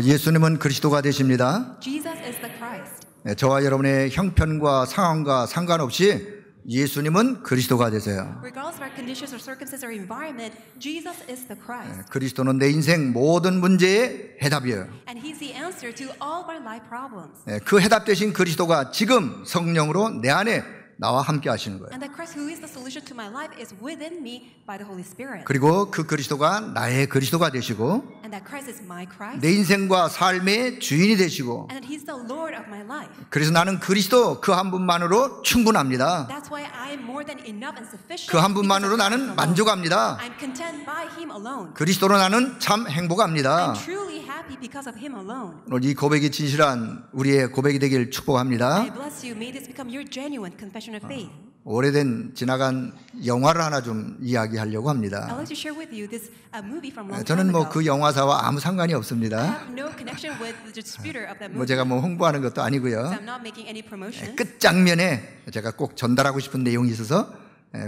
예수님은 그리스도가 되십니다. Jesus is the Christ. 저와 여러분의 형편과 상황과 상관없이 예수님은 그리스도가 되세요. Regardless of our conditions or circumstances or environment, Jesus is the Christ. 그리스도는 내 인생 모든 문제의 해답이에요. And He's the answer to all of our life problems. 그 해답 되신 그리스도가 지금 성령으로 내 안에 나와 함께 하시는 거예요. And the Christ who is the solution to my life is within me by the Holy Spirit. 그리고 그 그리스도가 나의 그리스도가 되시고 And that Christ is my Christ. 내 인생과 삶의 주인이 되시고 And that He's the Lord of my life. 그래서 나는 그리스도 그 한 분만으로 충분합니다. That's why I am more than enough and sufficient. 그 한 분만으로 나는 만족합니다. I'm content by Him alone. 그리스도로 나는 참 행복합니다. I'm truly happy because of Him alone. 오늘 이 고백이 진실한 우리의 고백이 되길 축복합니다. I bless you. May this become your genuine confession of faith. 오래된 지나간 영화를 하나 좀 이야기하려고 I'd 합니다. like to share with you this movie from long time 저는 ago. 그 영화사와 아무 상관이 I 없습니다. have no connection with the distributor of that movie. 제가 홍보하는 것도 So 아니고요. I'm not making any promotion. 끝장면에 제가 꼭 전달하고 싶은 내용이 있어서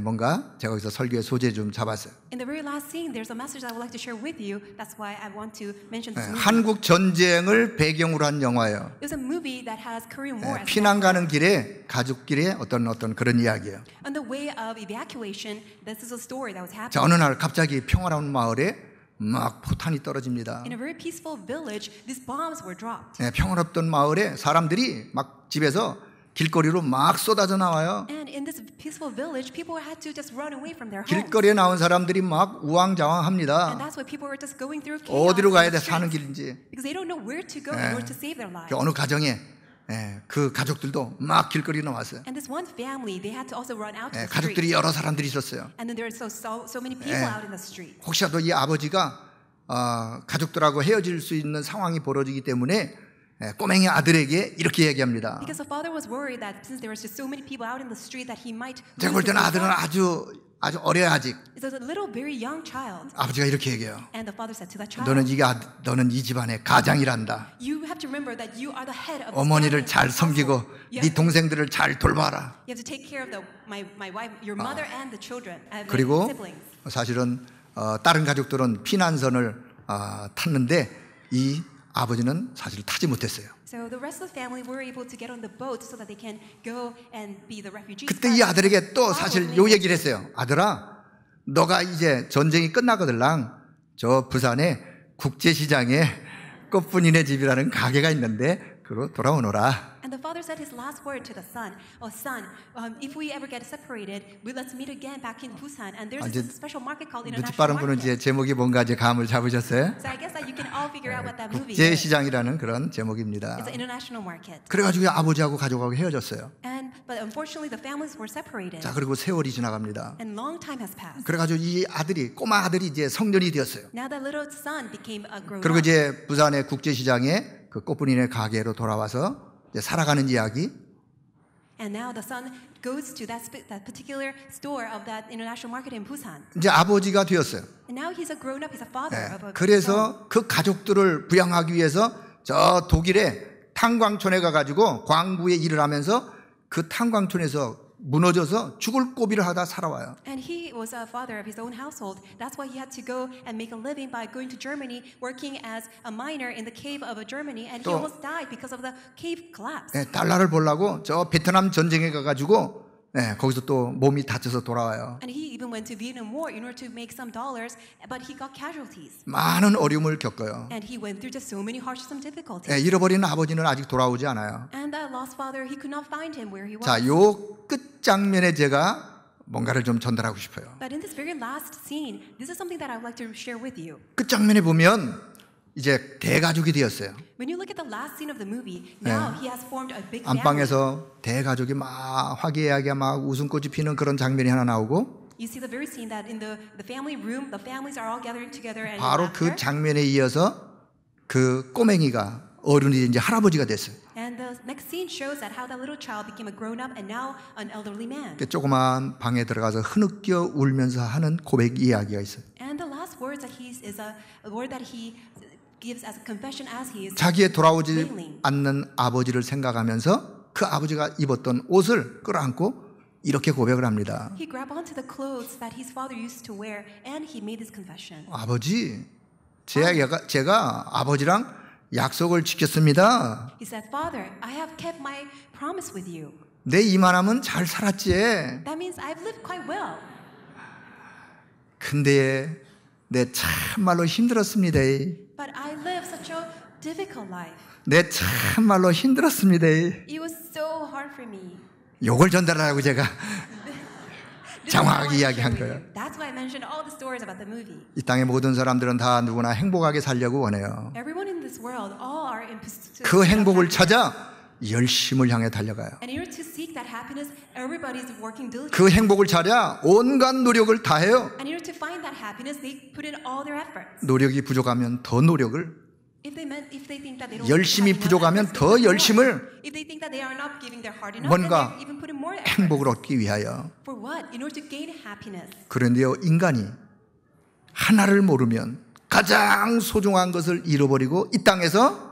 뭔가 제가 거기서 설교의 소재 좀 잡았어요. In the very last scene, there's a message I would like to share with you. That's why I want to mention this movie. 한국 전쟁을 배경으로 한 영화예요. It was a movie that has Korean War as 피난 가는 길에 가족끼리 어떤 그런 이야기예요. on the way of evacuation. This is a story that was 자, happening. 어느 날 갑자기 평화로운 마을에 막 포탄이 떨어집니다. In a very peaceful village, these bombs were dropped. 평화롭던 마을에 사람들이 막 집에서 길거리로 막 쏟아져 나와요. And in this peaceful village, people had to just run away from their homes. 길거리에 나온 사람들이 막 And 우왕좌왕합니다. that's why people were just going through chaos 어디로 가야 in 돼 the 사는 streets. 길인지. Because they don't know where to go in order to save their lives. 어느 가정에 그 가족들도 막 길거리에 나왔어요. And this one family, they had to also run out to the 가족들이 street. 여러 사람들이 있었어요. And then there were so many people out in the street. 혹시라도 이 아버지가 가족들하고 헤어질 수 있는 상황이 벌어지기 때문에 꼬맹이 아들에게 이렇게 얘기합니다. Because the father was worried that since there was just so many people out in the street that he might 제가 볼 때는 아들은 아주 어려요 아직. It was a little very young child. 아버지가 이렇게 얘기해요. And the father said to that child, 너는 이 집안의 가장이란다. You have to remember that you are the head of 어머니를 this 잘 family. 섬기고 네 동생들을 잘 돌봐라. You have to take care of my wife, your mother and the children, and the 그리고 siblings. 사실은 다른 가족들은 피난선을 탔는데 이 아버지는 사실 타지 못했어요. So the rest of the family were able to get on the boat so that they can go and be the refugees. 그때 이 아들에게 또 사실 요 얘기를 했어요. 아들아, 너가 이제 전쟁이 끝나거들랑 저 부산에 국제시장에 꽃분이네 집이라는 가게가 있는데 그로 돌아오너라. And the father said his last word to the son, "Oh son, if we ever get separated, let's meet again back in Busan. And there's this special market called 눈치 International 빠른 분은 Market." 이제 제목이 뭔가 이제 감을 잡으셨어요? So I guess that you can all figure out what that movie is. 국제시장이라는 그런 제목입니다. It's an international market. 그래가지고 아버지하고 가족하고 헤어졌어요. But unfortunately, the families were separated. 자, 그리고 세월이 지나갑니다. And long time has passed. 그래가지고 이 꼬마 아들이 이제 성년이 되었어요. Now that little son became a grown 그리고 up. 이제 부산의 국제시장에 그 꽃분이네 가게로 돌아와서 이제 살아가는 이야기. And now the son goes to that particular store of that international market in Busan. 이제 아버지가 되었어요. And now he's a grown up. He's a father of a son. 그래서 그 가족들을 부양하기 위해서 저 독일의 탄광촌에 가가지고 광부에 일을 하면서 그 탄광촌에서 무너져서 죽을 고비를 하다 살아와요. And he was a father of his own household. That's why he had to go and make a living by going to Germany, working as a miner in the cave of Germany. And he almost died because of the cave collapse. 달러를 벌려고 저 베트남 전쟁에 가가지고 거기서 또 몸이 다쳐서 돌아와요. And he even went to Vietnam War in order to make some dollars, but he got casualties. 많은 어려움을 겪어요. And he went through just so many hardships and difficulties. 잃어버린 아버지는 아직 돌아오지 않아요. And that lost father, he could not find him where he was. 자, 요 끝장면에 제가 뭔가를 좀 전달하고 싶어요. But in this very last scene, this is something that I would like to share with you. 끝장면에 보면 이제 대가족이 되었어요. When you look at the last scene of the movie, now he has formed a big family. 안방에서 대가족이 막 화기애애하게 막 웃음꽃이 피는 그런 장면이 하나 나오고 You see the very scene that in the family room, the families are all gathering together and 바로 그 laughter. 장면에 이어서 그 꼬맹이가 어른이 이제 할아버지가 됐어요. And the next scene shows that how that little child became a grown up and now an elderly man. 조그만 방에 들어가서 흐느껴 울면서 하는 고백 이야기가 있어요. And the last words that is a word that he gives as a confession as he is 자기의 돌아오지 wailing. 않는 아버지를 생각하면서 그 아버지가 입었던 옷을 끌어안고 이렇게 고백을 합니다. He grabbed onto the clothes that his father used to wear and he made this confession. 아버지, 제가 아버지랑 약속을 지켰습니다. He said, Father, I have kept my promise with you. 내 이만하면 잘 살았지. That means I've lived quite well. 근데 내 참말로 힘들었습니다. But I lived such a difficult life. 내 참말로 힘들었습니다. It was so hard for me. 요걸 전달하라고 제가 This is what I 장황하게 want to 이야기한 share with 거예요. you. That's why I mentioned all the stories about the movie. 이 땅의 모든 사람들은 다 누구나 행복하게 살려고 원해요. Everyone in this world, all are in pursuit 그 of 행복을 happiness. 찾아 열심을 향해 달려가요. And in order to seek that happiness, everybody is working diligently. 그 행복을 찾아 온갖 노력을 다해요. And in order to find that happiness, they put in all their efforts. 노력이 부족하면 더 노력을, If they think that they don't 열심히 have enough 부족하면 efforts, 더 they put more. 열심을 If they think that they are not giving their heart enough, 뭔가 then they even put in more effort. 행복을 얻기 위하여. For what? In order to gain happiness. 그런데요, 인간이 하나를 모르면 가장 소중한 것을 잃어버리고 이 땅에서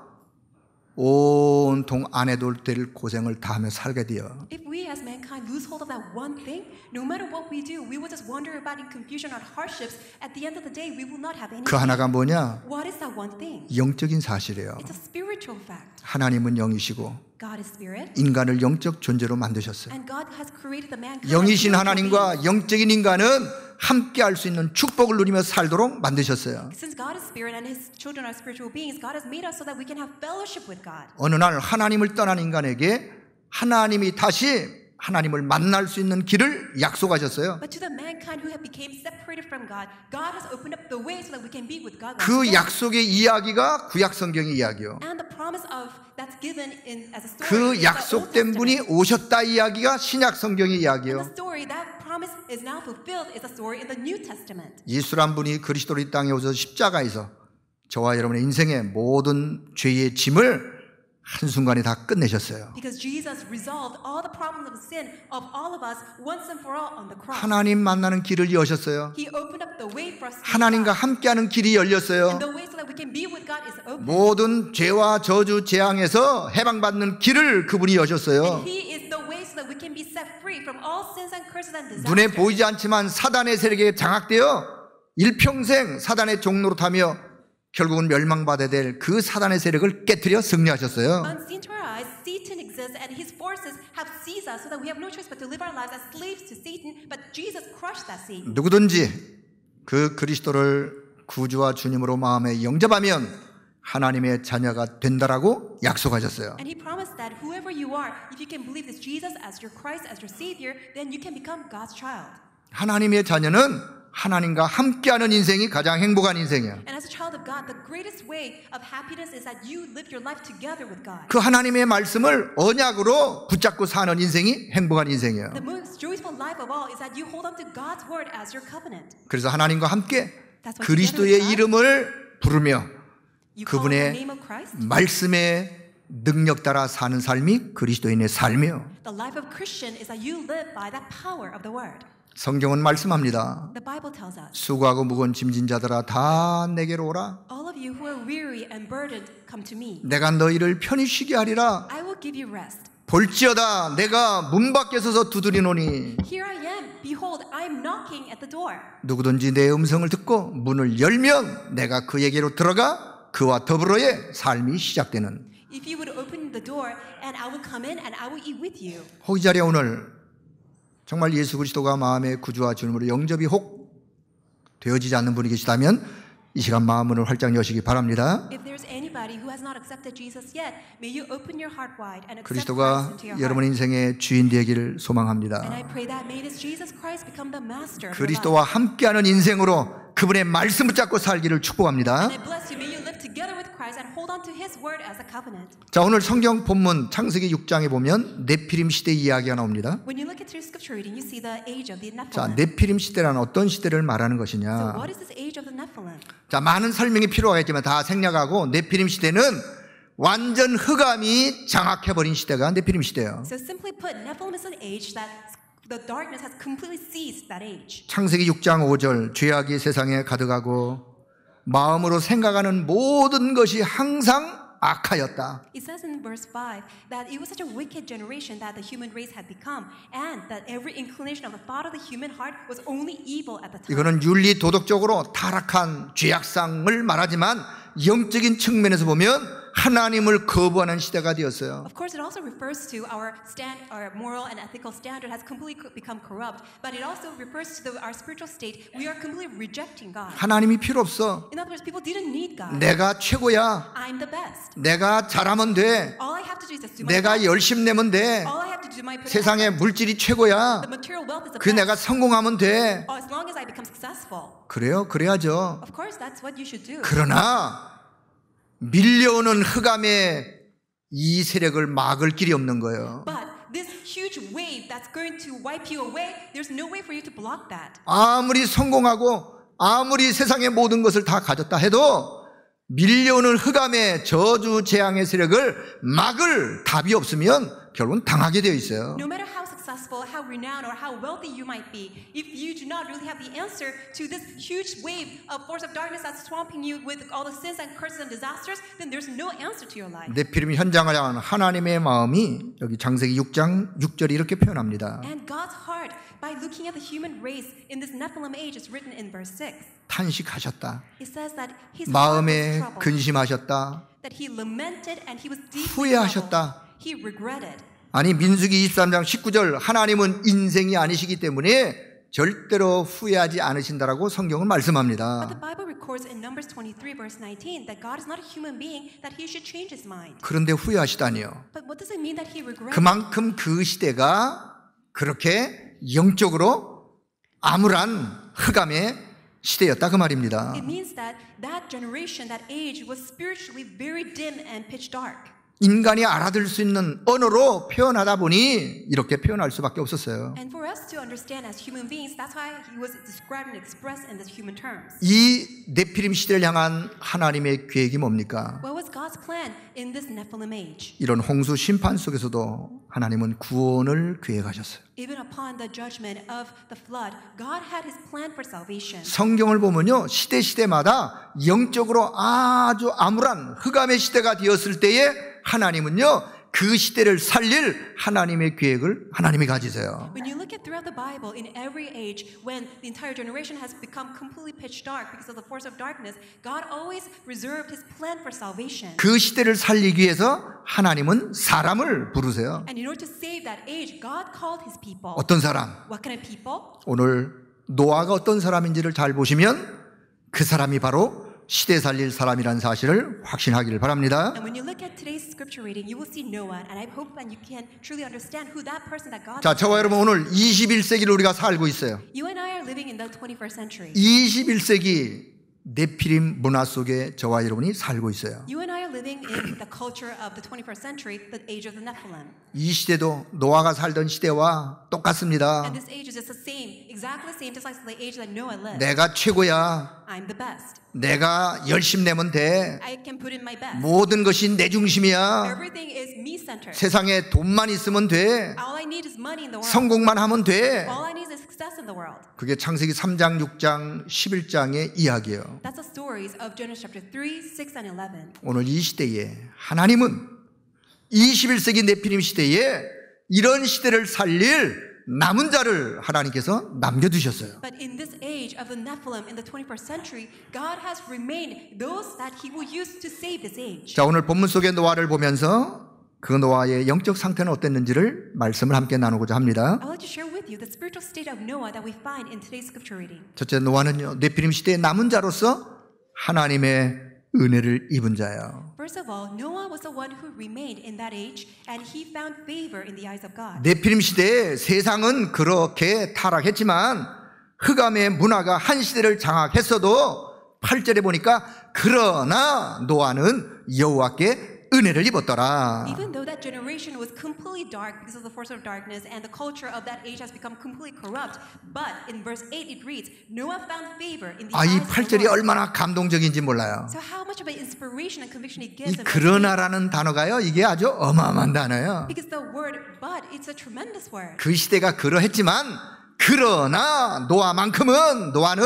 온통 안 해도 될 고생을 다 하며 살게 돼요. If we as mankind lose hold of that one thing, no matter what we do, we will just wander about in confusion or hardships. At the end of the day, we will not have anything. 그 하나가 뭐냐? What is that one thing? 영적인 사실이에요. It's a spiritual fact. 하나님은 영이시고 God is spirit, 인간을 영적 존재로 만드셨어요. and God has created the mankind. 영이신 as spiritual 하나님과 영적인 인간은 함께 할 수 있는 축복을 누리며 살도록 만드셨어요. beings. Since God is spirit and His children are spiritual beings, God has made us so that we can have fellowship with God. 어느 날 하나님을 떠난 인간에게 하나님이 다시 하나님을 만날 수 있는 길을 약속하셨어요. But to the mankind who have became separated from God, God has opened up the way so that we can be with God. once 그 again. 약속의 이야기가 구약 성경의 이야기요. And the promise of that's given in as a story. 그 is the Old 약속된 분이 Testament. 오셨다 이야기가 신약 성경의 And 이야기요. the story that promise is now fulfilled is a story in the New Testament. 예수란 분이 그리스도로 이 땅에 오셔서 십자가에서 저와 여러분의 인생의 모든 죄의 짐을 한순간에 다 끝내셨어요. Because Jesus resolved all the problems of sin of all of us once and for all on the cross. 하나님 만나는 길을 여셨어요. He opened up the way for us to 하나님과 God. 함께하는 길이 열렸어요. And the way so that we can be with God is open. 모든 죄와 저주 재앙에서 해방받는 길을 그분이 여셨어요. And He is the way so that we can be set free from all sins and curses and disasters. 눈에 보이지 않지만 사단의 세력에 장악되어 일평생 사단의 종로로 타며 결국은 멸망받아야 될 그 사단의 세력을 깨뜨려 승리하셨어요. Unseen to our eyes, Satan exists and his forces have seized us so that we have no choice but to live our lives as slaves to Satan. But Jesus crushed that Satan. 누구든지 그 그리스도를 구주와 주님으로 마음에 영접하면 하나님의 자녀가 된다라고 약속하셨어요. And He promised that whoever you are, if you can believe this Jesus as your Christ, as your Savior, then you can become God's child. 하나님의 자녀는 하나님과 함께하는 인생이 가장 행복한 인생이에요. And as a child of God, the greatest way of happiness is that you live your life together with God. 그 하나님의 말씀을 언약으로 붙잡고 사는 인생이 행복한 인생이에요. The most joyful life of all is that you hold on to God's word as your covenant. 그래서 하나님과 함께 That's why 그리스도의 together with God, 이름을 부르며 You call on the 그분의 name of Christ. 말씀의 능력 따라 사는 삶이 그리스도인의 삶이에요. The life of Christian is that you live by that power of the word. 성경은 말씀합니다. The Bible tells us, 수고하고 무거운 짐진 자들아 다 내게로 오라. all of you who are weary and burdened, come to me. 내가 너희를 편히 쉬게 하리라. I will give you rest. 볼지어다 내가 문 밖에 서서 두드리노니 Here I am. Behold, I am knocking at the door. 누구든지 내 음성을 듣고 문을 열면 내가 그에게로 들어가 그와 더불어의 삶이 시작되는. If you would open the door, and I will come in and I will eat with you. 혹 이 자리에 오늘 정말 예수 그리스도가 마음의 구주와 주님으로 영접이 혹 되어지지 않는 분이 계시다면 이 시간 마음문을 활짝 여시기 바랍니다. If there's anybody who has not accepted Jesus yet, may you open your heart wide and accept Christ 그리스도가 into your 여러분 heart. 인생의 주인 되기를 And 소망합니다. I pray that may this Jesus Christ become the master of your life. 그리스도와 함께하는 인생으로 그분의 말씀 붙잡고 살기를 축복합니다. And I bless you. May you live together with Christ and hold on to His word as a covenant. 자, 오늘 성경 본문 창세기 6장에 보면 네피림 시대 이야기가 나옵니다. When you look at your scripture reading, you see the age of the 자, Nephilim. 네피림 시대란 어떤 시대를 말하는 So 것이냐? what is this age of the Nephilim? 자, 많은 설명이 필요하겠지만 다 생략하고 네피림 시대는 완전 흑암이 장악해버린 시대가 네피림 시대예요. So simply put, Nephilim is an age that the darkness has completely seized that age. 창세기 6장 5절 죄악이 세상에 가득하고 마음으로 생각하는 모든 것이 항상 악하였다. It says in verse 5 that it was such a wicked generation that the human race had become, and that every inclination of the thought of the human heart was only evil at the time. 이거는 윤리 도덕적으로 타락한 죄악상을 말하지만 영적인 측면에서 보면 하나님을 거부하는 시대가 되었어요. Of course, it also refers to our moral and ethical standard has completely become corrupt, but it also refers to our spiritual state. We are completely rejecting God. 하나님이 필요 없어. In other words, people didn't need God. 내가 최고야. I'm the best. 내가 잘하면 돼. All I have to do is just do my 내가 best. 열심 내면 돼. All I have to do is my 세상에 물질이 최고야. The material wealth is the 그 best. 내가 성공하면 돼. As long as I become successful. 그래요? 그래야죠. Of course, that's what you should do. 그러나 밀려오는 흑암의 이 세력을 막을 길이 없는 거예요. But this huge wave that's going to wipe you away, there's no way for you to block that. 아무리 성공하고 아무리 세상의 모든 것을 다 가졌다 해도 밀려오는 흑암의 저주 재앙의 세력을 막을 답이 없으면 결국은 당하게 되어 있어요. No matter how successful, how renowned, or how wealthy you might be, if you do not really have the answer to this huge wave of force of darkness that's swamping you with all the sins and curses and disasters, then there's no answer to your life. 네피림 현장을 향한 하나님의 마음이 여기 창세기 6장 6절이 이렇게 표현합니다. And God's heart, by looking at the human race in this Nephilim age, is written in verse 6. 탄식하셨다. It says that his heart was 마음에 troubled, 근심하셨다. that he lamented and he was deeply 후회하셨다. troubled. He regretted. 아니 민수기 23장 19절 하나님은 인생이 아니시기 때문에 절대로 후회하지 않으신다라고 성경은 말씀합니다. But the Bible records in Numbers 23 verse 19 that God is not a human being that he should change his mind. 그런데 후회하시다니요. But what does it mean that he regretted? 그만큼 그 시대가 그렇게 영적으로 암울한 흑암의 시대였다 그 말입니다. It means that that generation, that age was spiritually very dim and pitch dark. 인간이 알아들 수 있는 언어로 표현하다 보니 이렇게 표현할 수밖에 없었어요. And for us to understand as human beings, that's why he was described and expressed in this human terms. 이 네피림 시대를 향한 하나님의 계획이 뭡니까? What was God's plan in this Nephilim age? 이런 홍수 심판 속에서도 하나님은 구원을 계획하셨어요. Even upon the judgment of the flood, God had his plan for salvation. 성경을 보면요, 시대마다 영적으로 아주 암울한 흑암의 시대가 되었을 때에 하나님은요, 그 시대를 살릴 하나님의 계획을 하나님이 가지세요. When you look at throughout the Bible, in every age, when the entire generation has become completely pitch dark because of the force of darkness, God always reserved His plan for salvation. 그 시대를 살리기 위해서 하나님은 사람을 부르세요. And in order to save that age, God called His people. 어떤 사람? What kind of people? 오늘 노아가 어떤 사람인지를 잘 보시면 그 사람이 바로 시대 살릴 사람이라는 사실을 확신하기를 바랍니다. And when you look at today's scripture reading, you will see Noah, and I hope that you can truly understand who that person that God. 자, 저와 여러분 오늘 21세기를 우리가 살고 있어요. You and I are living in the 21st century. 21세기 네피림 문화 속에 저와 여러분이 살고 있어요. You and I are living in the culture of the 21st century, the age of the Nephilim. 이 시대도 노아가 살던 시대와 똑같습니다. And this age is just the same, exactly the same, just like the age that Noah lived. 내가 최고야. I'm the best. 내가 열심 내면 돼. I can put in my best. 모든 것이 내 중심이야. Everything is me-centered. 세상에 돈만 있으면 돼. All I need is money in the world. 성공만 하면 돼. All I need is success in the world. 그게 창세기 3장, 6장, 11장의 이야기예요. That's the stories of Genesis chapter 3, 6, and 11. 오늘 이 시대에 하나님은 21세기 네피림 시대에 이런 시대를 살릴 남은 자를 하나님께서 남겨두셨어요. But in this age of the Nephilim in the 21st century, God has remained those that He will use to save this age. 자, 오늘 본문 속의 노아를 보면서 그 노아의 영적 상태는 어땠는지를 말씀을 함께 나누고자 합니다. I'd like to share with you the spiritual state of Noah that we find in today's scripture reading. 첫째, 노아는요, 네피림 시대의 남은 자로서 하나님의 은혜를 입은 자예요. First of all, Noah was the one who remained in that age, and he found favor in the eyes of God. 네피림 시대에 세상은 그렇게 타락했지만 흑암의 문화가 한 시대를 장악했어도 8절에 보니까 그러나 노아는 여호와께 은혜를 입었더라. Even though that generation was completely dark because of the force of darkness and the culture of that age has become completely corrupt, but in verse 8 it reads, Noah found favor in the 아, 이 eyes of the 8절이 Lord. 얼마나 감동적인지 몰라요. So how much of an inspiration and conviction it 이 gives in verse 8? 그러나라는 단어가요, 이게 아주 어마어마한 단어예요. Because the word but, it's a tremendous word. 그 시대가 그러했지만 그러나 노아만큼은 노아는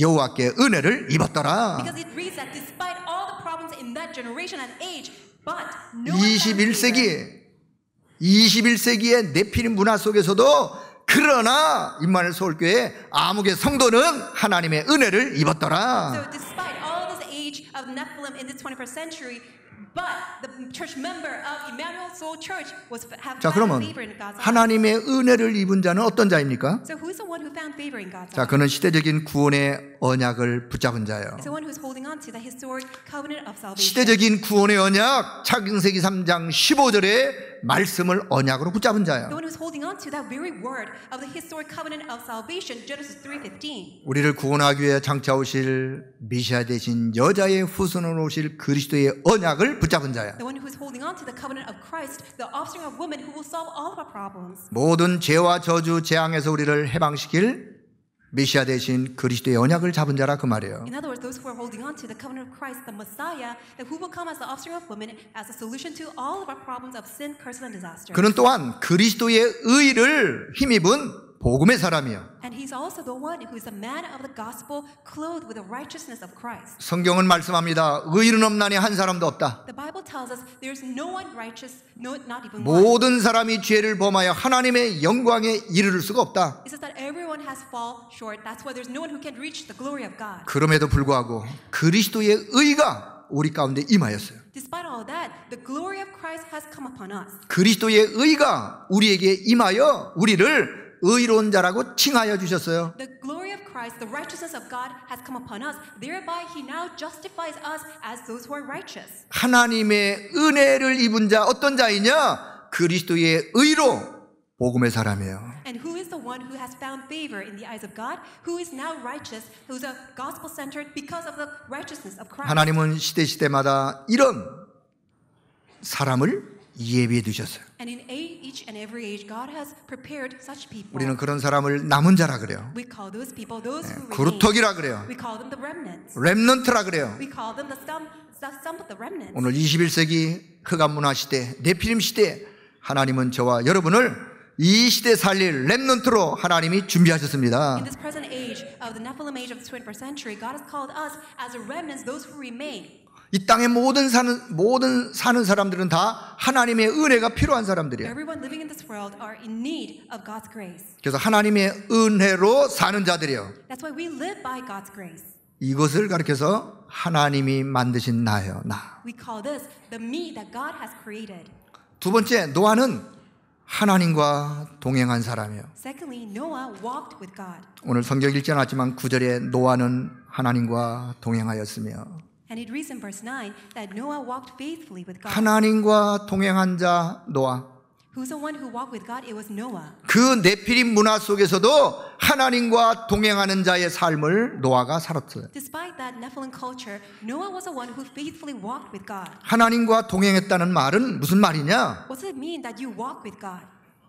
여호와께 은혜를 입었더라. Because it reads that despite all the problems in that generation and age, but Noah found favor. 21세기의 네피림 문화 속에서도 그러나 임마누엘 서울교회 암흑의 성도는 하나님의 은혜를 입었더라. So despite all this age of Nephilim in the 21st century, But the church member of Emmanuel Soul Church was have 자, found 그러면 favor in God's eyes. 하나님의 은혜를 입은 자는 어떤 자입니까? So who is the one who found favor in God's 자, eyes? 그는 시대적인 구원의 언약을 붙잡은 자예요. It's the one who's holding on to the historic covenant of salvation. 시대적인 구원의 언약, 창세기 3장 15절의 말씀을 언약으로 붙잡은 자예요. The one who's holding on to that very word of the historic covenant of salvation, Genesis 3:15. 우리를 구원하기 위해 장차 오실 메시아 되신 여자의 후손으로 오실 그리스도의 언약을 붙잡은 자야. The one who's holding on to the covenant of Christ, the offspring of woman who will solve all of our problems. 모든 죄와 저주, 재앙에서 우리를 해방시킬 메시아 되신 그리스도의 언약을 잡은 자라 그 말이에요. In other words, those who are holding on to the covenant of Christ, the Messiah, that who will come as the offspring of woman as a solution to all of our problems of sin, curses, and disaster. 그는 또한 그리스도의 의를 힘입은 복음의 사람이요. And he's also the one who is a man of the gospel, clothed with the righteousness of Christ. 성경은 말씀합니다. 의인은 없나니 한 사람도 없다. The Bible tells us there's no one righteous, no, not even one. 모든 사람이 죄를 범하여 하나님의 영광에 이르를 수가 없다. It says that everyone has fall short. That's why there's no one who can reach the glory of God. 그럼에도 불구하고 그리스도의 의가 우리 가운데 임하였어요. Despite all that, the glory of Christ has come upon us. 그리스도의 의가 우리에게 임하여 우리를 의로운 자라고 칭하여 주셨어요. The glory of Christ, the righteousness of God has come upon us. Thereby he now justifies us as those who are righteous. 하나님의 은혜를 입은 자 어떤 자이냐? 그리스도의 의로 복음의 사람이에요. And who is the one who has found favor in the eyes of God? Who is now righteous? Who's a gospel-centered because of the righteousness of Christ? 하나님은 시대마다 이런 사람을 예비해 두셨어요. And in each and every age, God has prepared such people. 우리는 그런 사람을 남은 자라 그래요. We call those people those who remain. 그루터기라 그래요. We call them the remnants. 렘넌트라 그래요. We call them the sum of the remnants. 오늘 21세기 흑암문화 시대, 네피림 시대 하나님은 저와 여러분을 이 시대 살릴 렘넌트로 하나님이 준비하셨습니다. In this present age of the Nephilim age of the 21st century, God has called us as a remnants, those who remain. 이 땅에 모든 사는 사람들은 다 하나님의 은혜가 필요한 사람들이에요. Everyone living in this world are in need of God's grace. 그래서 하나님의 은혜로 사는 자들이에요. That's why we live by God's grace. 이것을 가리켜서 하나님이 만드신 나예요. 나. We call this the me that God has created. 두 번째, 노아는 하나님과 동행한 사람이에요. Secondly, Noah walked with God. 오늘 성경 읽지 않았지만 9절에 노아는 하나님과 동행하였으며 And it reads in verse 9 that Noah walked faithfully with God. 하나님과 동행한 자 노아. Who's the one who walked with God? It was Noah. 그 네피림 문화 속에서도 하나님과 동행하는 자의 삶을 노아가 살았어요. Despite that Nephilim culture, Noah was the one who faithfully walked with God. 하나님과 동행했다는 말은 무슨 말이냐? What does it mean that you walk with God?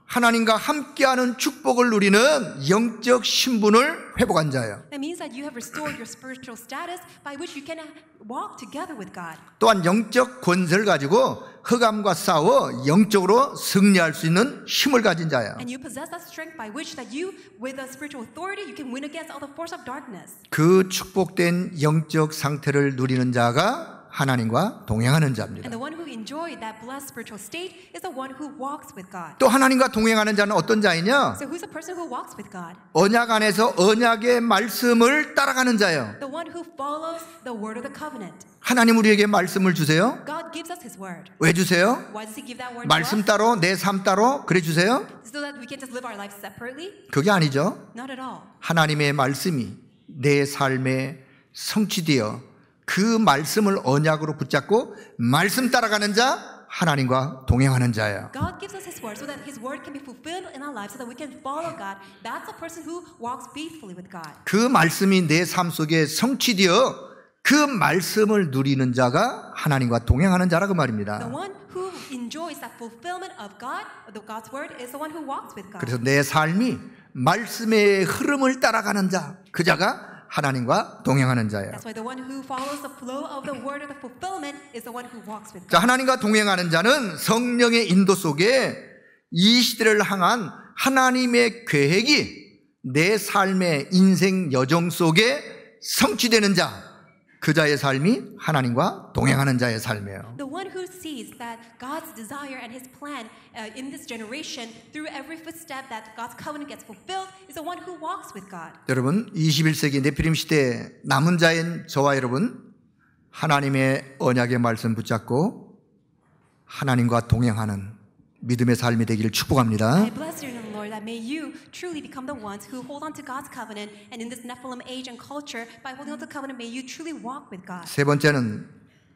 하나님과 함께하는 축복을 누리는 영적 신분을 회복한 자예요. That means that you have restored your spiritual status by which you can walk together with God. 또한 영적 권세를 가지고 흑암과 싸워 영적으로 승리할 수 있는 힘을 가진 자예요. And you possess that strength by which that you, with a spiritual authority, you can win against all the force of darkness. 그 축복된 영적 상태를 누리는 자가 하나님과 동행하는 자입니다. And the one who enjoyed that blessed spiritual state is the one who walks with God. 또 하나님과 동행하는 자는 어떤 자이냐? So who's the person who walks with God? 언약 안에서 언약의 말씀을 따라가는 자예요. The one who follows the word of the covenant. 하나님 우리에게 말씀을 주세요. God gives us His word. 왜 주세요? Why does He give that word 말씀 to us? 따로 내 삶 따로 그래 주세요? So that we can just live our lives separately? 그게 아니죠. Not at all. 하나님의 말씀이 내 삶에 성취되어 그 말씀을 언약으로 붙잡고 말씀 따라가는 자 하나님과 동행하는 자예요. God gives us His word so that His word can be fulfilled in our lives so that we can follow God. That's the person who walks faithfully with God. 그 말씀이 내 삶 속에 성취되어 그 말씀을 누리는 자가 하나님과 동행하는 자라 그 말입니다. The one who enjoys that fulfillment of God, the God's word, is the one who walks with God. 그래서 내 삶이 말씀의 흐름을 따라가는 자, 그 자가 하나님과 동행하는 자예요. That's why the one who follows the flow of the word of the fulfillment is the one who walks with God. 자, 하나님과 동행하는 자는 성령의 인도 속에 이 시대를 향한 하나님의 계획이 내 삶의 인생 여정 속에 성취되는 자, 그 자의 삶이 하나님과 동행하는 자의 삶이에요. The one who sees that God's desire and His plan in this generation through every footstep that God's covenant gets fulfilled is the one who walks with God. 여러분, 21세기 네피림 시대 남은 자인 저와 여러분, 하나님의 언약의 말씀 붙잡고 하나님과 동행하는 믿음의 삶이 되기를 축복합니다. I bless you in the Lord that may you truly become the ones who hold on to God's covenant, and in this Nephilim age and culture, by holding on to the covenant, may you truly walk with God. 세 번째는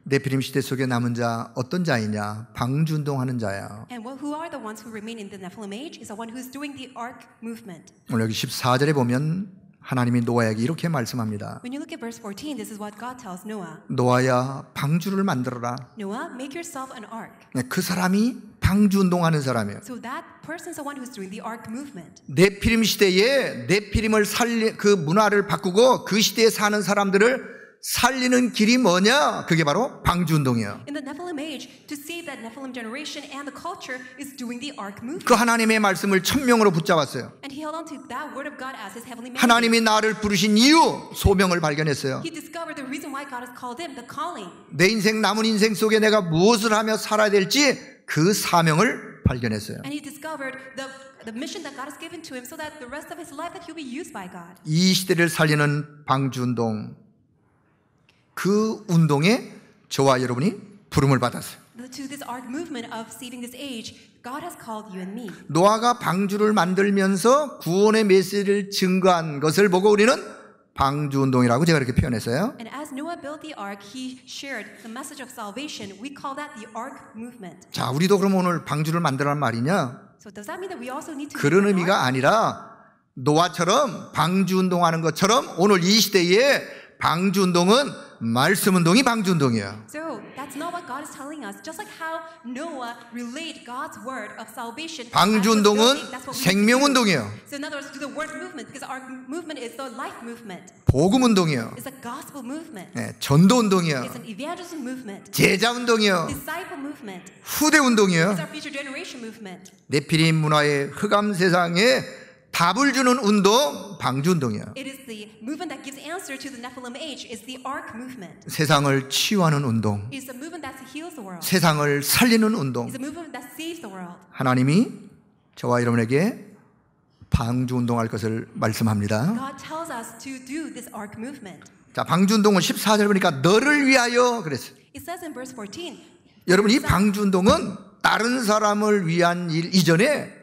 네피림 시대 속에 남은 자 어떤 자이냐? 방주운동하는 자야. And who are the ones who remain in the Nephilim age is the one who's doing the ark movement. 오늘 여기 14절에 보면 하나님이 노아에게 이렇게 말씀합니다. When you look at verse 14, this is what God tells Noah. 노아야 방주를 만들어라. Noah, make yourself an ark. 그 사람이 방주운동하는 사람이에요. So that person's the one who's doing the ark movement. 네피림 시대에 네피림을 그 문화를 바꾸고 그 시대에 사는 사람들을 살리는 길이 뭐냐? 그게 바로 방주운동이에요. In the Nephilim age, to save that Nephilim generation and the culture is doing the ark movement. 그 하나님의 말씀을 천명으로 붙잡았어요. And he held on to that word of God as his heavenly mandate. 하나님이 나를 부르신 이유, 소명을 발견했어요. He discovered the reason why God has called him, the calling. 내 인생 남은 인생 속에 내가 무엇을 하며 살아야 될지 그 사명을 발견했어요. And he discovered the mission that God has given to him so that the rest of his life that he'll be used by God. 이 시대를 살리는 방주운동, 그 운동에 저와 여러분이 부름을 받았어요. To this ark movement of saving this age, God has called you and me. 노아가 방주를 만들면서 구원의 메시지를 증거한 것을 보고 우리는 방주운동이라고 제가 이렇게 표현했어요. And as Noah built the ark, he shared the message of salvation. We call that the ark movement. 자, 우리도 그럼 오늘 방주를 만들란 말이냐? So does that mean that we also need to 그런 make an 의미가 ark? 아니라 노아처럼 방주운동하는 것처럼 오늘 이 시대에 방주운동은 말씀운동이 방주운동이에요. So that's not what God is telling us. Just like how Noah relayed God's word of salvation. 방주운동은 생명운동이에요. So in other words, do the word movement because our movement is the life movement. 복음운동이에요. It's a gospel movement. 네, 전도운동이에요. It's an evangelism movement. 제자운동이에요. Disciple movement. 후대운동이에요. It's our future generation movement. 네피림 문화의 흑암 세상에 답을 주는 운동, 방주운동이에요. It is the movement that gives answer to the Nephilim age. It's the ark movement. 세상을 치유하는 운동, It's a movement that heals the world. 세상을 살리는 운동. It's a movement that saves the world. 하나님이 저와 여러분에게 방주운동할 것을 말씀합니다. God tells us to do this ark movement. 자, 방주운동은 14절 보니까 너를 위하여 그랬어요. It says in verse 14. 여러분, 이 방주운동은 다른 사람을 위한 일 이전에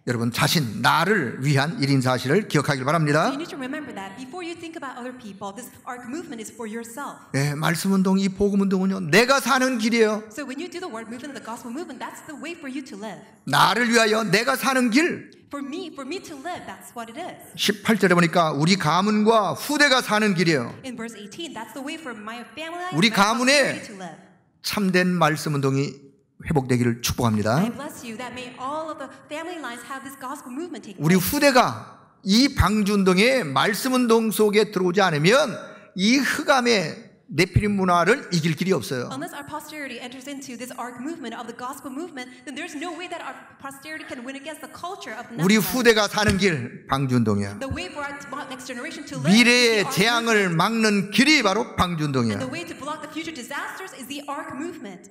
여러분 자신, 나를 위한 일인 사실을 기억하길 바랍니다. You need to remember that before you think about other people, this ark movement is for yourself. 네, 말씀운동, 이 복음운동은요, 내가 사는 길이에요. So when you do the word movement, the gospel movement, that's the way for you to live. 나를 위하여 내가 사는 길. For me to live, that's what it is. 18절에 보니까 우리 가문과 후대가 사는 길이에요. In verse 18, that's the way for my family 우리 and my 가문에 posterity to live. 참된 말씀운동이 회복되기를 축복합니다. I bless you that may all of the family lines have this gospel movement take 우리 place. 후대가 이 방주운동에 말씀운동 속에 들어오지 않으면 이 흑암의 네피림 문화를 이길 길이 없어요. Unless our posterity enters into this ark movement of the gospel movement, then there's no way that our posterity can win against the culture of the 우리 Nephilim. 후대가 사는 길 방주운동이야. The way for our next generation to live is the 미래의 ark 재앙을 movement. 막는 길이 바로 And the 방주운동이야. way to block the future disasters is the ark movement.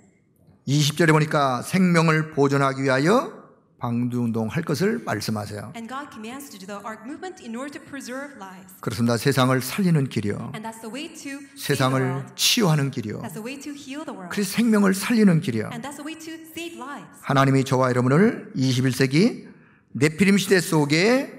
20절에 보니까 생명을 보존하기 위하여 방주운동 할 것을 말씀하세요. And God commands to do the ark movement in order to preserve lives. 그렇습니다. 세상을 살리는 길이요. And that's the way to save the 세상을 world. 치유하는 길이요. That's the way to heal the world. 그래서 생명을 살리는 길이요. And that's the way to save lives. 하나님이 저와 여러분을 21세기 네피림 시대 속에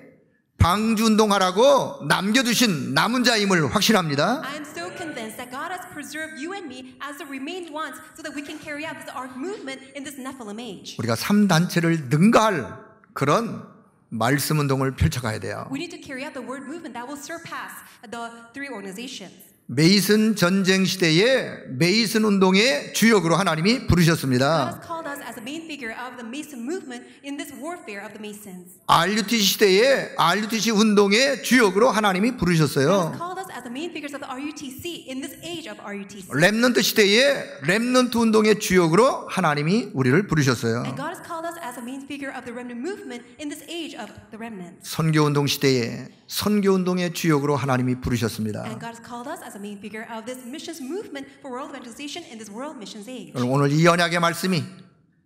방주운동하라고 남겨두신 남은 자임을 확신합니다. I am so convinced that God has preserved you and me as the remained ones so that we can carry out this ark movement in this Nephilim age. 우리가 3단체를 능가할 그런 말씀운동을 펼쳐가야 돼요. We need to carry out the word movement that will surpass the three organizations. 메이슨 전쟁 시대에 메이슨 운동의 주역으로 하나님이 God 부르셨습니다. has called us as a main figure of the Mason movement in this warfare of the Masons. RUTC 시대에 RUTC 운동의 주역으로 하나님이 God has 부르셨어요. called us as the main figures of the RUTC in this age of RUTC. 렘넌트 시대에 렘넌트 운동의 주역으로 하나님이 우리를 부르셨어요. And God has called us as a main figure of the remnant movement in this age of the remnants. 선교운동 시대에 선교운동의 주역으로 하나님이 And 부르셨습니다. God has called us as a main figure of this missions movement for world evangelization in this world missions age. 오늘 이 언약의 말씀이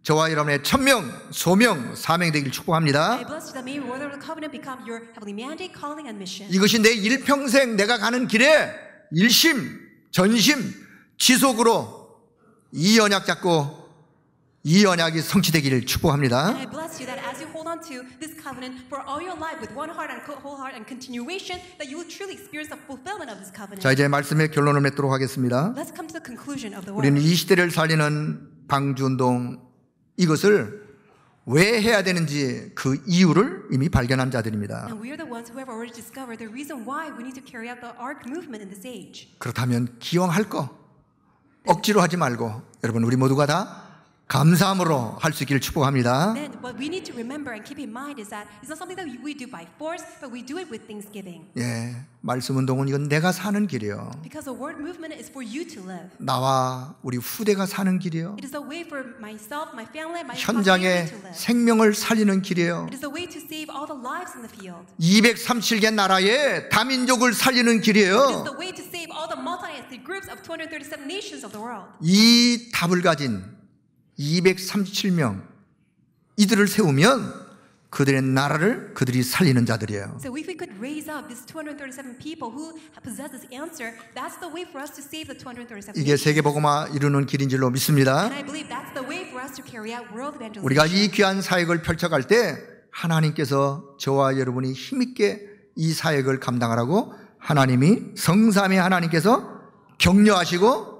저와 여러분의 천명, 소명, 사명 되길 I 축복합니다. bless you that may word of the covenant become your heavenly mandate, calling, and mission. 이것이 내 일평생 내가 가는 길에 일심, 전심, 지속으로 이 언약 잡고 이 언약이 성취되기를 And 축복합니다. I bless you that as you hold on to this covenant for all your life with one heart and whole heart and continuation, that you will truly experience the fulfillment of this covenant. 자, 이제 말씀의 결론을 맺도록 하겠습니다. Let's come to the conclusion of the 우리는 word. 이 시대를 살리는 방주운동 이것을 왜 해야 되는지 그 이유를 이미 발견한 자들입니다. And we are the ones who have already discovered the reason why we need to carry out the ark movement in this age. 그렇다면 기왕 할 거 억지로 하지 말고 여러분 우리 모두가 다 감사함으로 할 수 있기를 축복합니다. Then what we need to remember and keep in mind is that it's not something that we do by force, but we do it with thanksgiving. 예, 말씀 운동은 이건 내가 사는 길이요. Because the word movement is for you to live. 나와 우리 후대가 사는 길이요. It is the way for myself, my family, my 현장의 posterity to live. 생명을 살리는 길이에요. It is the way to save all the lives in the field. 237개 나라의 다민족을 살리는 It is 길이에요. the way to save all the multi-ethnic groups of 237 nations of the world. 이 답을 가진 237명 이들을 세우면 그들의 나라를 그들이 살리는 자들이에요. So if we could raise up these 237 people who possess this answer, that's the way for us to save the 237 이게 nations. 세계복음화 이루는 길인 줄로 믿습니다. And I believe that's the way for us to carry out world evangelism. 우리가 이 귀한 사역을 펼쳐갈 때 하나님께서 저와 여러분이 힘있게 이 사역을 감당하라고 하나님이 성삼위 하나님께서 격려하시고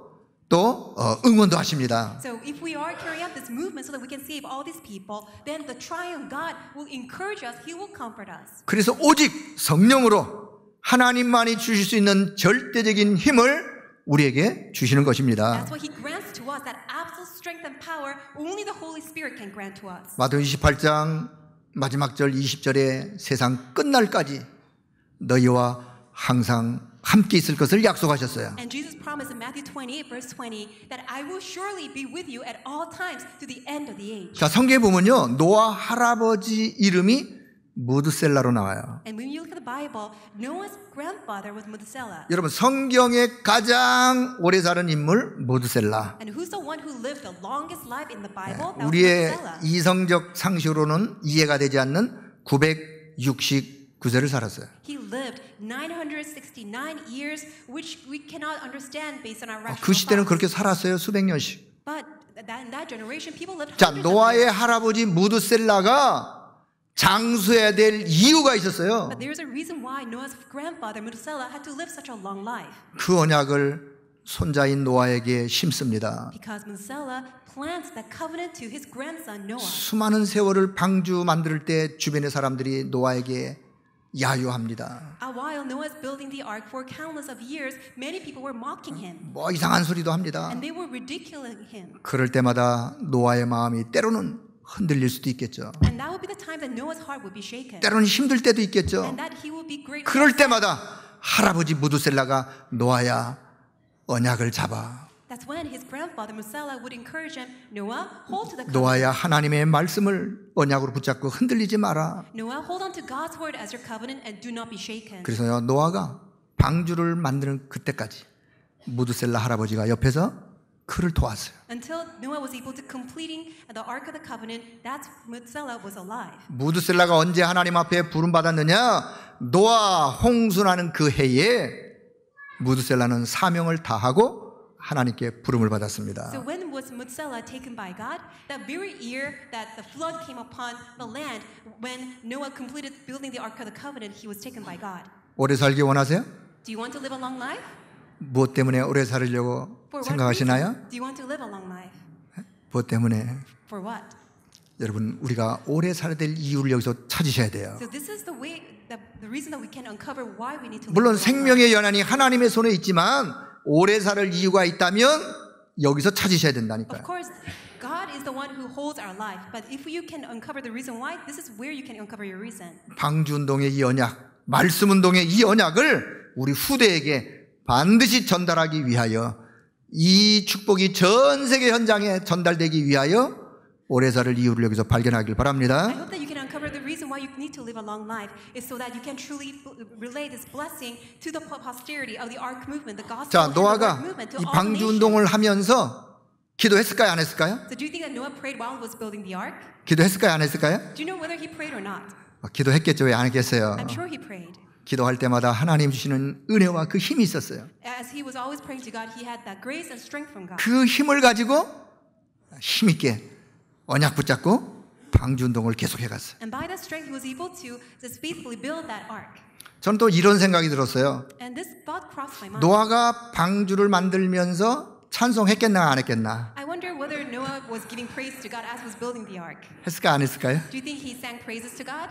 또 응원도 하십니다. So if we are carrying out this movement so that we can save all these people, then the triune God will encourage us. He will comfort us. 그래서 오직 성령으로 하나님만이 주실 수 있는 절대적인 힘을 우리에게 주시는 것입니다. That's what He grants to us, that absolute strength and power only the Holy Spirit can grant to us. 마태복음 28장 마지막 절 20절에 세상 끝날까지 너희와 항상 함께 있을 것을 약속하셨어요. And Jesus promised in Matthew 28 verse 20 that I will surely be with you at all times to the end of the age. 자, 성경에 보면요, 노아 할아버지 이름이 무드셀라로 나와요. And when you look at the Bible, Noah's grandfather was Methuselah. 여러분, 성경에 가장 오래 사는 인물 무드셀라. And who's the one who lived the longest life in the Bible? That was 우리의 Methuselah. 이성적 상식으로는 이해가 되지 않는 969세를 살았어요. He lived 969 years, which we cannot understand based on our rational 그 시대는 thoughts. 그렇게 살았어요, 수백 년씩. But in that generation, people lived 자, hundreds of 노아의 years. 할아버지 무드셀라가 장수해야 될 이유가 있었어요. But there's a reason why Noah's grandfather Methuselah had to live such a long life. 그 언약을 손자인 노아에게 심습니다. Because Methuselah plants that covenant to his grandson Noah. 수많은 세월을 방주 만들 때 주변의 사람들이 노아에게 야유합니다. While Noah is building the ark for countless of years, many people were mocking him. 뭐 이상한 소리도 합니다. And they were ridiculing him. 그럴 때마다 노아의 마음이 때로는 흔들릴 수도 있겠죠. And that would be the time that Noah's heart would be shaken. 때로는 힘들 때도 있겠죠. And that he will be greatly 그럴 때마다 할아버지 무드셀라가 노아야 언약을 잡아. That's when his grandfather Methuselah would encourage him, Noah, hold to the covenant. 노아야 하나님의 말씀을 언약으로 붙잡고 흔들리지 마라. Noah, hold on to God's word as your covenant and do not be shaken. 그래서 노아가 방주를 만드는 그때까지 무드셀라 할아버지가 옆에서 그를 도왔어요. Until Noah was able to completing the ark of the covenant, that's Methuselah was alive. 무드셀라가 언제 하나님 앞에 부름받았느냐? 노아 홍수나는 그 해에 무드셀라는 사명을 다하고 하나님께 부름을 받았습니다. So when was Methuselah taken by God? That very year that the flood came upon the land, when Noah completed building the ark of the covenant, he was taken by God. 오래 살기 원하세요? Do you want to live a long life? 무엇 때문에 오래 살으려고 For what 생각하시나요? reason do you want to live a long life? 무엇 때문에? For what? 여러분, 우리가 오래 살아야 될 이유를 여기서 찾으셔야 돼요. So this is the way, the reason that we can uncover why we need to live 물론 a long life. 생명의 연한이 하나님의 손에 있지만 오래 살 이유가 있다면 여기서 찾으셔야 된다니까요. Of course, God is the one who holds our life. But if you can uncover the reason why, this is where you can uncover your reason. 방주운동의 이 언약, 말씀운동의 이 언약을 우리 후대에게 반드시 전달하기 위하여 이 축복이 전 세계 현장에 전달되기 위하여 오래 살 이유를 여기서 발견하길 I 바랍니다. hope that you can uncover the reason why you need to live a long life is so that you can truly relay this blessing to the posterity of the ark movement, the gospel 자, and the 노아가 word movement to 이 all the 방주운동을 nations. 하면서 기도했을까요? 안 했을까요? So do you think that Noah prayed while he was building the ark? 기도했을까요? 안 했을까요? Do you know whether he prayed or not? 기도했겠죠. 왜 안 했겠어요? I'm sure he prayed. 기도할 때마다 하나님 주시는 은혜와 그 힘이 있었어요. As he was always praying to God, he had that grace and strength from God. 그 힘을 가지고 힘있게 언약 붙잡고 방주운동을 계속해 갔어요. And by that strength, he was able to just faithfully build that ark. 저는 또 이런 생각이 들었어요. And this thought crossed my mind. 노아가 방주를 만들면서 찬송했겠나 안 했겠나? I wonder whether Noah was giving praise to God as he was building the ark. 했을까 안 했을까요? Do you think he sang praises to God?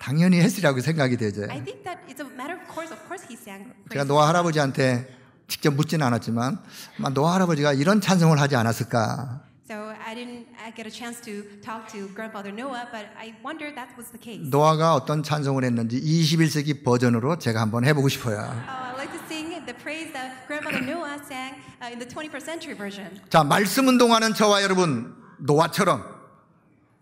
당연히 했으라고 생각이 되죠. I think that it's a matter of course. Of course, he sang 제가 praises. 노아 할아버지한테 직접 묻지는 않았지만 아마 노아 할아버지가 이런 찬송을 하지 않았을까? So I didn't get a chance to talk to grandfather Noah, but I wonder that was the case. 노아가 어떤 찬송을 했는지 21세기 버전으로 제가 한번 해보고 싶어요. I'd like to sing the praise that grandfather Noah sang in the 21st century version. 자, 말씀 운동하는 저와 여러분 노아처럼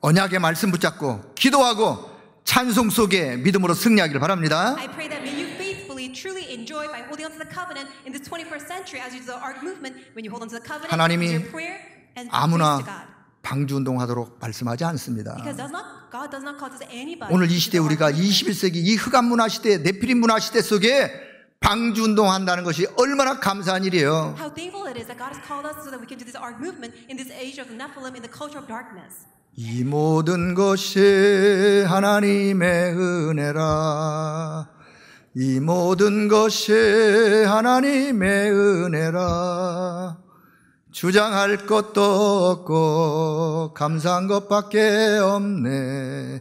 언약의 말씀 붙잡고 기도하고 찬송 속에 믿음으로 승리하기를 바랍니다. I pray that may you faithfully, truly enjoy by holding on to the covenant in this 21st century as you do the ark movement. When you hold on to the covenant, 하나님이 your prayer and praise to 아무나 God. 방주 운동하도록 말씀하지 않습니다. Because God does not call this anybody. 오늘 이 to 시대 do 우리가 ark movement. 21세기 이 흑암 문화 시대, 네피림 문화 시대 속에 방주 운동한다는 것이 얼마나 감사한 일이에요. How thankful it is that God has called us so that we can do this ark movement in this age of Nephilim, in the culture of darkness. 이 모든 것이 하나님의 은혜라. 이 모든 것이 하나님의 은혜라. 주장할 것도 없고 감사한 것밖에 없네.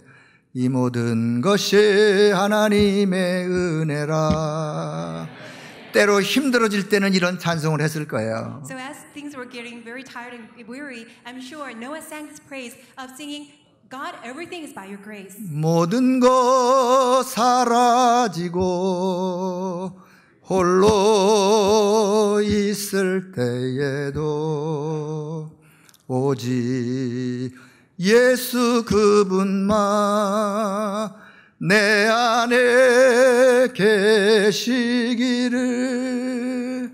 이 모든 것이 하나님의 은혜라. 때로 힘들어질 때는 이런 찬송을 했을 거예요. So as things were getting very tired and weary, I'm sure Noah sang this praise of singing, God, everything is by your grace. 모든 것 사라지고 홀로 있을 때에도 오직 예수 그분만 내 안에 계시기를.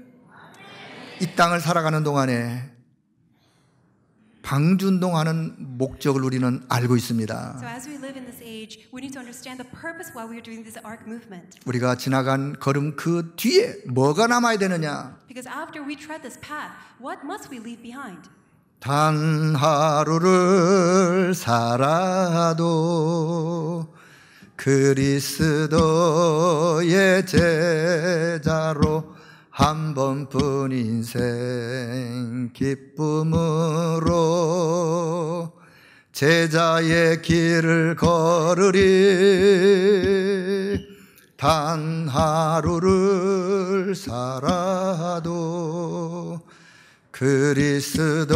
이 땅을 살아가는 동안에 방주운동하는 목적을 우리는 알고 있습니다. So as we live in this age, we need to understand the purpose why we are doing this ark movement. 우리가 지나간 걸음 그 뒤에 뭐가 남아야 되느냐? Because after we tread this path, what must we leave behind? 단 하루를 살아도 그리스도의 제자로 한 번뿐 인생 기쁨으로 제자의 길을 걸으리. 단 하루를 살아도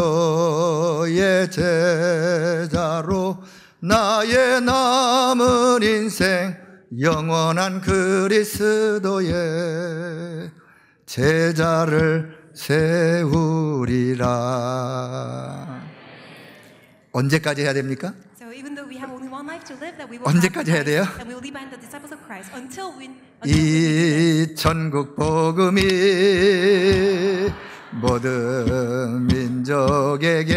그리스도의 제자로 나의 남은 인생 영원한 그리스도의 제자를 세우리라. 언제까지 해야 됩니까? So even though we have only one life to live, that we will 언제까지 해야 돼요? and we will leave behind the disciples of Christ until we 이 천국 복음이 모든 민족에게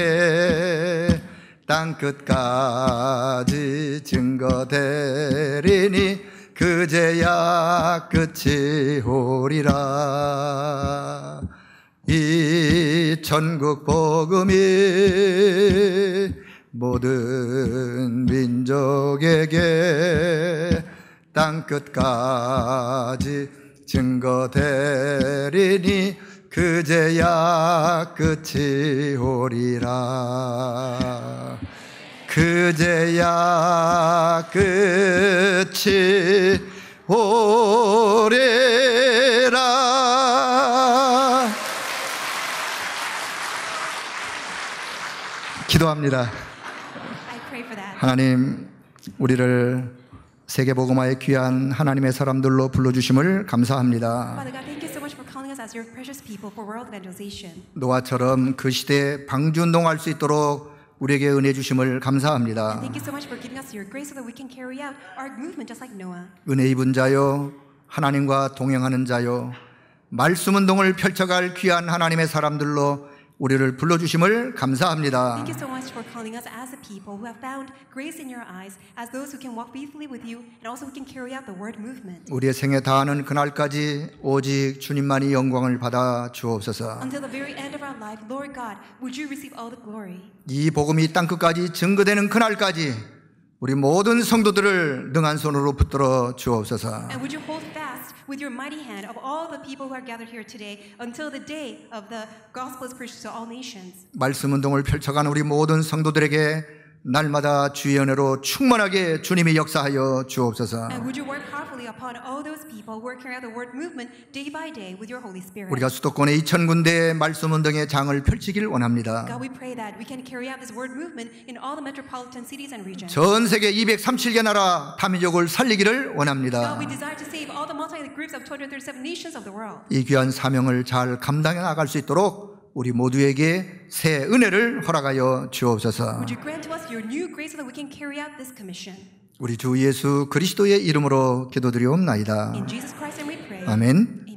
땅끝까지 증거되리니 그제야 끝이 오리라. 이 천국 복음이 모든 민족에게 땅끝까지 증거되리니 그제야 끝이 오리라. 그제야 끝이 오리라. 기도합니다. I pray for that. 하나님, 우리를 세계복음화의 귀한 하나님의 사람들로 불러주심을 감사합니다. Father God, thank you so much for calling us as your precious people for world evangelization. 노아처럼 그 시대에 방주운동할 수 있도록 우리에게 은혜 주심을 감사합니다. Thank you so much for giving us your grace so that we can carry out our movement just like Noah. 은혜 입은 자요, 하나님과 동행하는 자요, 말씀 운동을 펼쳐갈 귀한 하나님의 사람들로 우리를 불러주심을 감사합니다. Thank you so much for calling us as a people who have found grace in your eyes, as those who can walk faithfully with you, and also who can carry out the word movement. 우리의 생에 다하는 그날까지 오직 주님만이 영광을 받아 주옵소서. Until the very end of our life, Lord God, would you receive all the glory? 이 복음이 땅끝까지 증거되는 그날까지 우리 모든 성도들을 능한 손으로 붙들어 주옵소서. And would you hold fast with your mighty hand of all the people who are gathered here today until the day of the gospel is preached to all nations? 말씀 운동을 펼쳐간 우리 모든 성도들에게 날마다 주의 은혜로 충만하게 주님이 역사하여 주옵소서. And would you work powerfully upon all those people who are carrying out the word movement day by day with your Holy Spirit? 우리가 수도권의 2,000군데의 말씀 운동의 장을 펼치길 원합니다. God, we pray that we can carry out this word movement in all the metropolitan cities and regions. 전 세계 237개 나라 다민족을 살리기를 원합니다. God, we desire to save all the multi groups of 237 nations of the world. 이 귀한 사명을 잘 감당해 나갈 수 있도록 우리 모두에게 새 은혜를 허락하여 주옵소서. Would you grant to us your new grace so that we can carry out this commission? 우리 주 예수 그리스도의 이름으로 기도드리옵나이다. In Jesus Christ and we pray. 아멘.